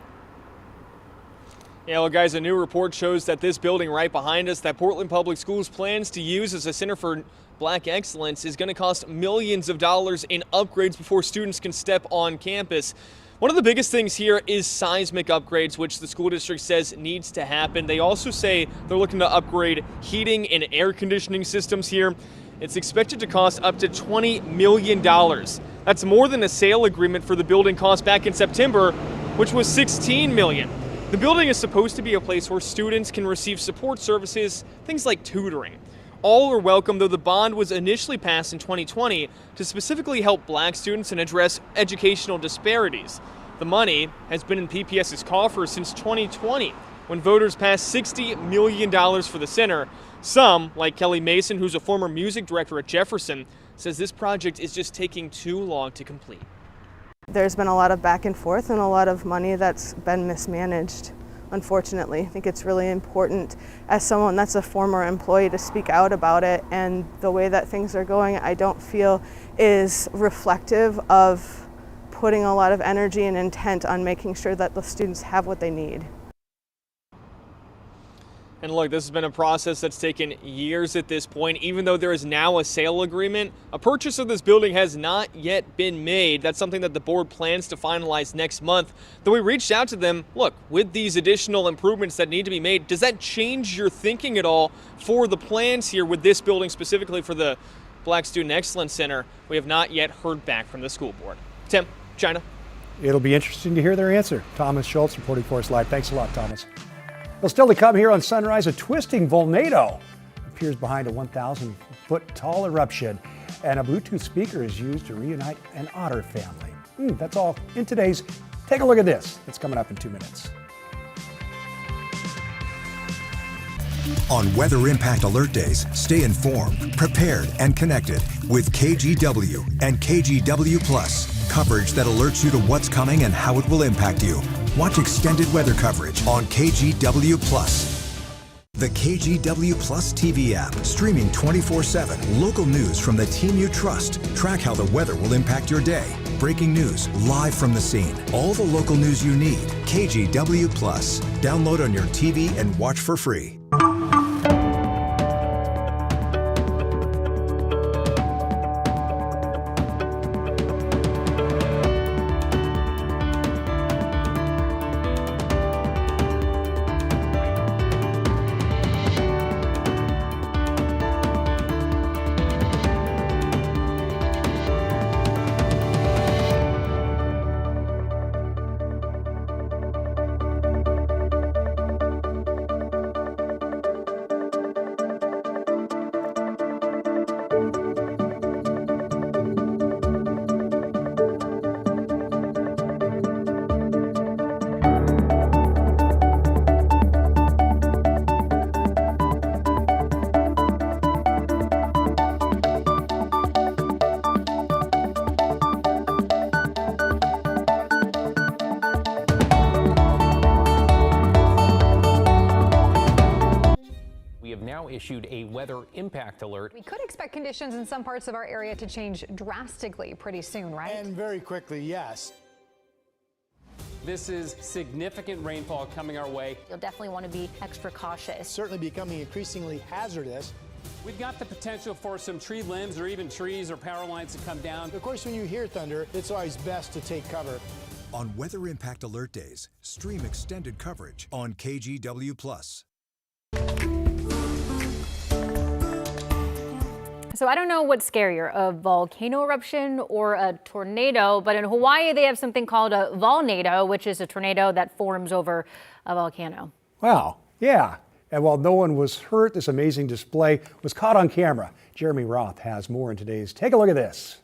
Yeah, well, guys, a new report shows that this building right behind us that Portland Public Schools plans to use as a Center for Black Excellence is going to cost millions of dollars in upgrades before students can step on campus. One of the biggest things here is seismic upgrades, which the school district says needs to happen. They also say they're looking to upgrade heating and air conditioning systems here. It's expected to cost up to $20 million. That's more than a sale agreement for the building cost back in September, which was $16 million. The building is supposed to be a place where students can receive support services, things like tutoring. All are welcome, though the bond was initially passed in 2020 to specifically help black students and address educational disparities. The money has been in PPS's coffers since 2020, when voters passed $60 million for the center. Some, like Kelly Mason, who's a former music director at Jefferson, says this project is just taking too long to complete. There's been a lot of back and forth and a lot of money that's been mismanaged, unfortunately. I think it's really important as someone that's a former employee to speak out about it, and the way that things are going I don't feel is reflective of putting a lot of energy and intent on making sure that the students have what they need. And look, this has been a process that's taken years at this point. Even though there is now a sale agreement, a purchase of this building has not yet been made. That's something that the board plans to finalize next month. Though we reached out to them, look, with these additional improvements that need to be made, does that change your thinking at all for the plans here with this building, specifically for the Black Student Excellence Center? We have not yet heard back from the school board. Tim, China. It'll be interesting to hear their answer. Thomas Schultz reporting for us live. Thanks a lot, Thomas. Well, still to come here on Sunrise, a twisting volcano appears behind a 1,000-foot tall eruption, and a Bluetooth speaker is used to reunite an otter family. That's all in today's Take a Look at This. It's coming up in 2 minutes. On Weather Impact Alert Days, stay informed, prepared, and connected with KGW and KGW Plus. Coverage that alerts you to what's coming and how it will impact you. Watch extended weather coverage on KGW Plus. The KGW Plus TV app, streaming 24/7. Local news from the team you trust. Track how the weather will impact your day. Breaking news live from the scene. All the local news you need. KGW Plus. Download on your TV and watch for free. Issued a weather impact alert. We could expect conditions in some parts of our area to change drastically pretty soon, right? And very quickly, yes. This is significant rainfall coming our way. You'll definitely want to be extra cautious. Certainly becoming increasingly hazardous. We've got the potential for some tree limbs or even trees or power lines to come down. Of course, when you hear thunder, it's always best to take cover. On Weather Impact Alert Days, stream extended coverage on KGW Plus. So I don't know what's scarier, a volcano eruption or a tornado, but in Hawaii they have something called a volnado, which is a tornado that forms over a volcano. Wow, yeah. And while no one was hurt, this amazing display was caught on camera. Jeremy Roth has more in today's Take a Look at This.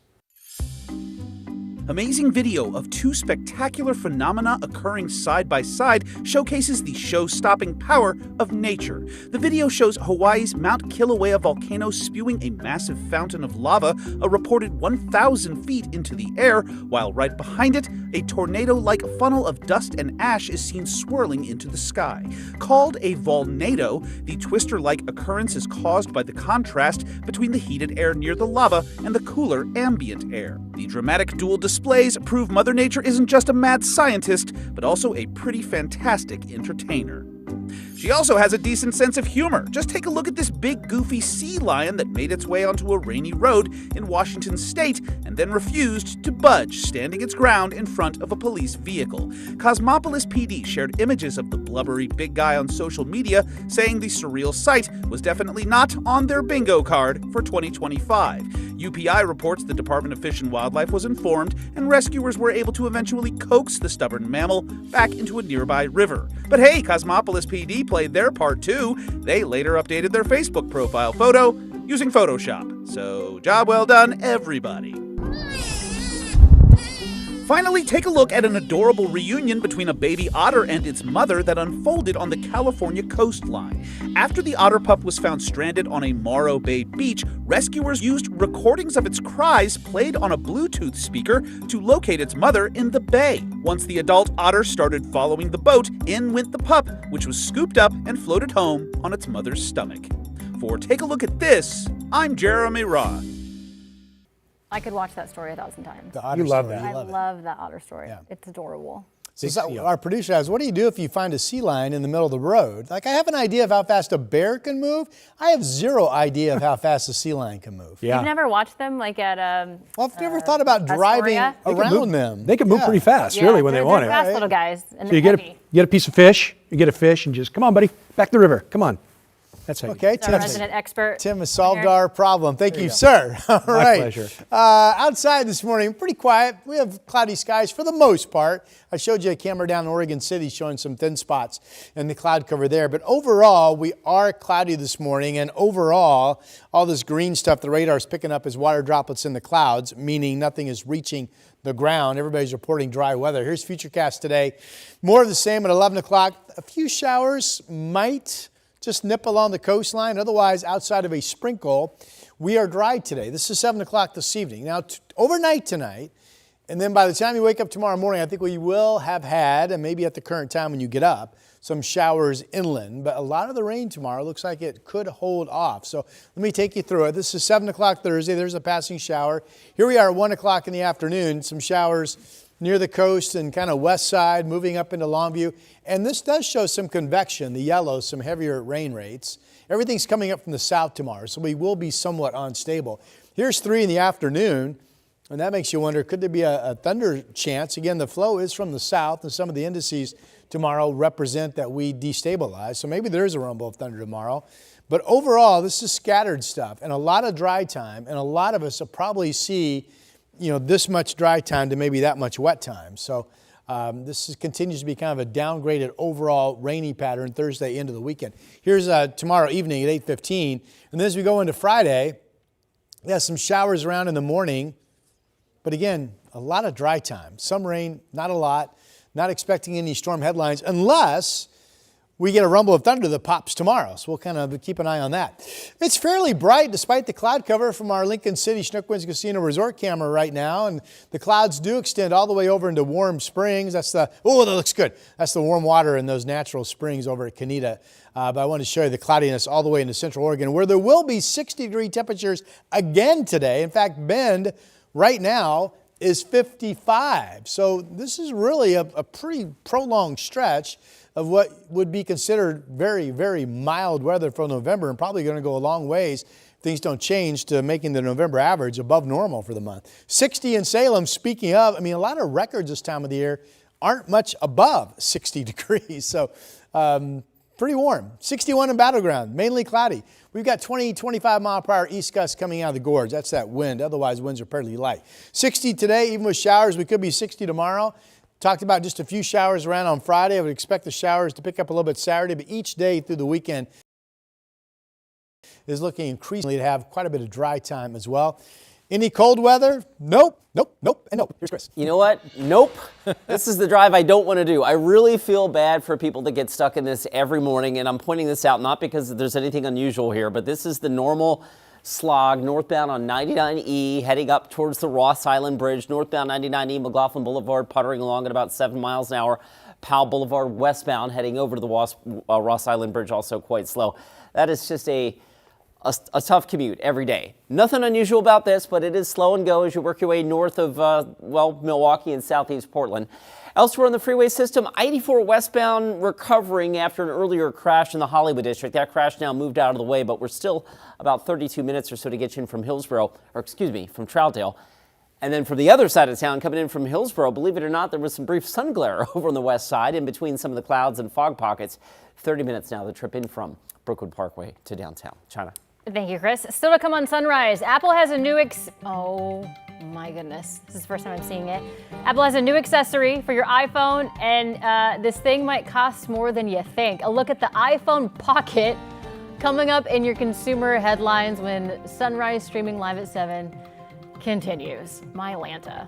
Amazing video of two spectacular phenomena occurring side by side showcases the show-stopping power of nature. The video shows Hawaii's Mount Kilauea volcano spewing a massive fountain of lava, a reported 1,000 feet into the air, while right behind it, a tornado-like funnel of dust and ash is seen swirling into the sky. Called a volnado, the twister-like occurrence is caused by the contrast between the heated air near the lava and the cooler ambient air. The dramatic dual displays prove Mother Nature isn't just a mad scientist, but also a pretty fantastic entertainer. She also has a decent sense of humor. Just take a look at this big, goofy sea lion that made its way onto a rainy road in Washington state and then refused to budge, standing its ground in front of a police vehicle. Cosmopolis PD shared images of the blubbery big guy on social media, saying the surreal sight was definitely not on their bingo card for 2025. UPI reports the Department of Fish and Wildlife was informed, and rescuers were able to eventually coax the stubborn mammal back into a nearby river. But hey, Cosmopolis PD played their part too. They later updated their Facebook profile photo using Photoshop. So, job well done, everybody. Finally, take a look at an adorable reunion between a baby otter and its mother that unfolded on the California coastline. After the otter pup was found stranded on a Morro Bay beach, rescuers used recordings of its cries played on a Bluetooth speaker to locate its mother in the bay. Once the adult otter started following the boat, in went the pup, which was scooped up and floated home on its mother's stomach. For Take a Look at This, I'm Jeremy Roth. I could watch that story 1,000 times. The otter You love story, that. you I love it. love that otter story. Yeah. It's adorable. So our producer asks, what do you do if you find a sea lion in the middle of the road? Like, I have an idea of how fast a bear can move. I have zero idea of how fast a sea lion can move. You've never watched them like at Well, I've never thought about driving Astoria? around them. They can move Yeah. pretty fast, really, when they want They're it. fast little guys. And So you they're get heavy. a piece of fish, you get a fish, and just, come on, buddy, back to the river, come on. That's how Okay, It's our resident expert. Tim has solved here. our problem. Thank you, you go. sir. All My right. pleasure. Outside this morning, pretty quiet. We have cloudy skies for the most part. I showed you a camera down in Oregon City showing some thin spots in the cloud cover there. But overall, we are cloudy this morning. And overall, all this green stuff the radar is picking up is water droplets in the clouds, meaning nothing is reaching the ground. Everybody's reporting dry weather. Here's Futurecast today. More of the same at 11 o'clock. A few showers might just nip along the coastline. Otherwise, outside of a sprinkle, we are dry today. This is 7 o'clock this evening. Now, overnight tonight, and then by the time you wake up tomorrow morning, I think we will have had, and maybe at the current time when you get up, some showers inland. But a lot of the rain tomorrow looks like it could hold off. So let me take you through it. This is 7 o'clock Thursday. There's a passing shower. Here we are at 1 o'clock in the afternoon. Some showers near the coast and kind of west side, moving up into Longview. And this does show some convection, the yellow, some heavier rain rates. Everything's coming up from the south tomorrow, so we will be somewhat unstable. Here's 3 in the afternoon, and that makes you wonder, could there be a thunder chance? Again, the flow is from the south, and some of the indices tomorrow represent that we destabilize. So maybe there is a rumble of thunder tomorrow. But overall, this is scattered stuff and a lot of dry time, and a lot of us will probably see this much dry time to maybe that much wet time. So this continues to be kind of a downgraded overall rainy pattern Thursday into the weekend. Here's tomorrow evening at 8:15. And then as we go into Friday, we have some showers around in the morning. But again, a lot of dry time. Some rain, not a lot. Not expecting any storm headlines unless we get a rumble of thunder that pops tomorrow. So we'll kind of keep an eye on that. It's fairly bright despite the cloud cover from our Lincoln City Chinook Winds Casino Resort camera right now. And the clouds do extend all the way over into Warm Springs. That looks good. That's the warm water in those natural springs over at Canita. But I want to show you the cloudiness all the way into Central Oregon, where there will be 60-degree temperatures again today. In fact, Bend right now is 55. So this is really a pretty prolonged stretch of what would be considered very, very mild weather for November, and probably going to go a long ways if things don't change to making the November average above normal for the month. 60 in Salem, speaking of, a lot of records this time of the year aren't much above 60 degrees. So pretty warm. 61 in Battleground, mainly cloudy. We've got 20, 25 mile per hour east gusts coming out of the gorge. That's that wind. Otherwise, winds are fairly light. 60 today, even with showers. We could be 60 tomorrow. Talked about just a few showers around on Friday. I would expect the showers to pick up a little bit Saturday, but each day through the weekend is looking increasingly to have quite a bit of dry time as well. Any cold weather? Nope, nope, nope, and nope. Here's Chris. You know what? Nope. This is the drive I don't want to do. I really feel bad for people that get stuck in this every morning, and I'm pointing this out not because there's anything unusual here, but this is the normal slog northbound on 99E heading up towards the Ross Island Bridge, northbound 99E McLaughlin Boulevard puttering along at about 7 miles an hour. Powell Boulevard westbound heading over to the Ross Island Bridge also quite slow. That is just a tough commute every day. Nothing unusual about this, but it is slow and go as you work your way north of, Milwaukee and southeast Portland. Elsewhere on the freeway system, I-84 westbound recovering after an earlier crash in the Hollywood district. That crash now moved out of the way, but we're still about 32 minutes or so to get you in from from Troutdale. And then from the other side of town, coming in from Hillsborough, believe it or not, there was some brief sun glare over on the west side in between some of the clouds and fog pockets. 30 minutes now, the trip in from Brookwood Parkway to downtown. China. Thank you, Chris. Still to come on Sunrise. Apple has a new oh my goodness. This is the first time I'm seeing it. Apple has a new accessory for your iPhone, and this thing might cost more than you think. A look at the iPhone Pocket coming up in your consumer headlines when Sunrise streaming live at 7 continues. My Atlanta.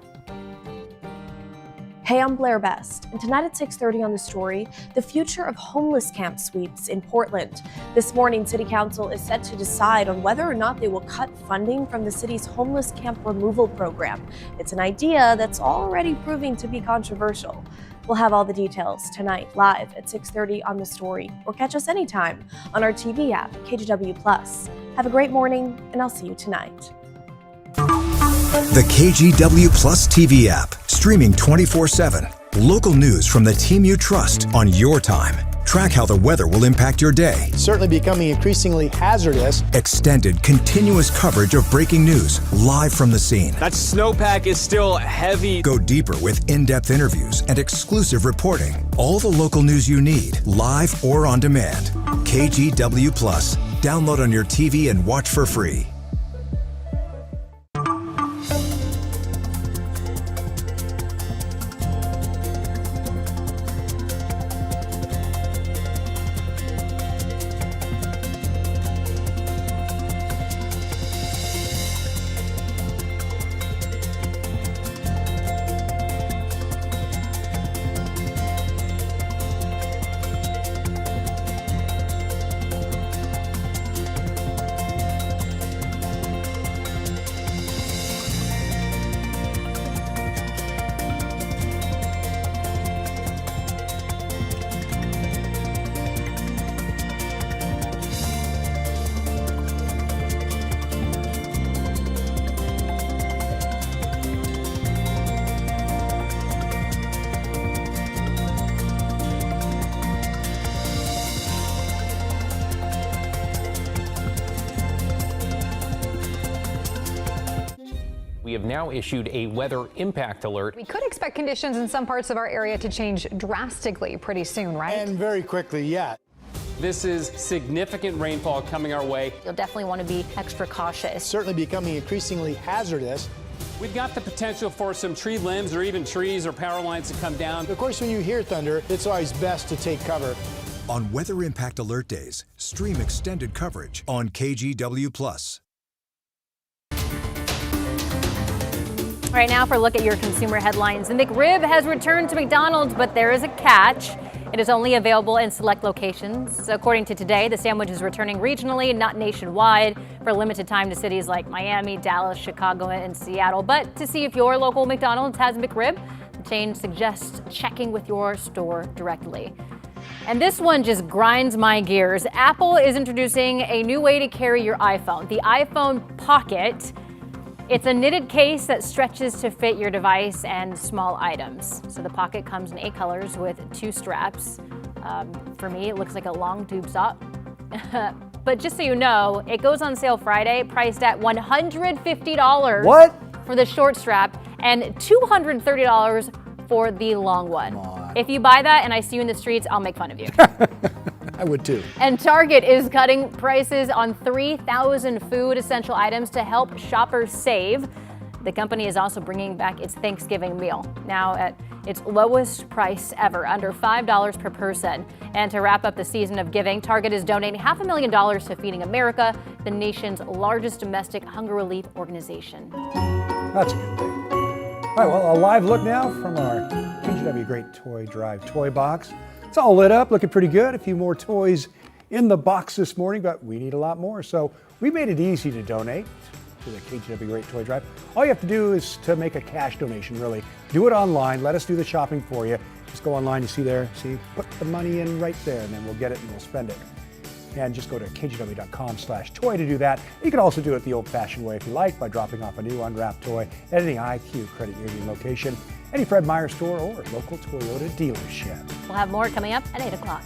Hey, I'm Blair Best, and tonight at 6:30 on The Story, the future of homeless camp sweeps in Portland. This morning, City Council is set to decide on whether or not they will cut funding from the city's homeless camp removal program. It's an idea that's already proving to be controversial. We'll have all the details tonight, live at 6:30 on The Story, or catch us anytime on our TV app, KGW+. Have a great morning, and I'll see you tonight. The KGW Plus TV app, streaming 24/7. Local news from the team you trust on your time. Track how the weather will impact your day. Certainly becoming increasingly hazardous. Extended, continuous coverage of breaking news, live from the scene. That snowpack is still heavy. Go deeper with in-depth interviews and exclusive reporting. All the local news you need, live or on demand. KGW Plus. Download on your TV and watch for free. We have now issued a weather impact alert. We could expect conditions in some parts of our area to change drastically pretty soon, right? And very quickly, yeah. This is significant rainfall coming our way. You'll definitely want to be extra cautious. Certainly becoming increasingly hazardous. We've got the potential for some tree limbs or even trees or power lines to come down. Of course, when you hear thunder, it's always best to take cover. On Weather Impact Alert Days, stream extended coverage on KGW+. All right, now for a look at your consumer headlines. The McRib has returned to McDonald's, but there is a catch. It is only available in select locations. So according to Today, the sandwich is returning regionally, not nationwide, for a limited time to cities like Miami, Dallas, Chicago, and Seattle. But to see if your local McDonald's has McRib, the chain suggests checking with your store directly. And this one just grinds my gears. Apple is introducing a new way to carry your iPhone, the iPhone Pocket. It's a knitted case that stretches to fit your device and small items. So the Pocket comes in 8 colors with 2 straps. For me, it looks like a long tube sock. But just so you know, it goes on sale Friday, priced at $150. What? For the short strap and $230 for the long one. If you buy that and I see you in the streets, I'll make fun of you. I would too. And Target is cutting prices on 3,000 food essential items to help shoppers save. The company is also bringing back its Thanksgiving meal, now at its lowest price ever, under $5 per person. And to wrap up the season of giving, Target is donating $500,000 to Feeding America, the nation's largest domestic hunger relief organization. That's a good thing. All right, well, a live look now from our KGW Great Toy Drive toy box. It's all lit up, looking pretty good. A few more toys in the box this morning, but we need a lot more. So we made it easy to donate to the KGW Great Toy Drive. All you have to do is to make a cash donation, really. Do it online. Let us do the shopping for you. Just go online, you see there, see, put the money in right there, and then we'll get it and we'll spend it. And just go to kgw.com/toy to do that. You can also do it the old-fashioned way if you like, by dropping off a new unwrapped toy at any IQ credit union location, any Fred Meyer store, or local Toyota dealership. We'll have more coming up at 8 o'clock.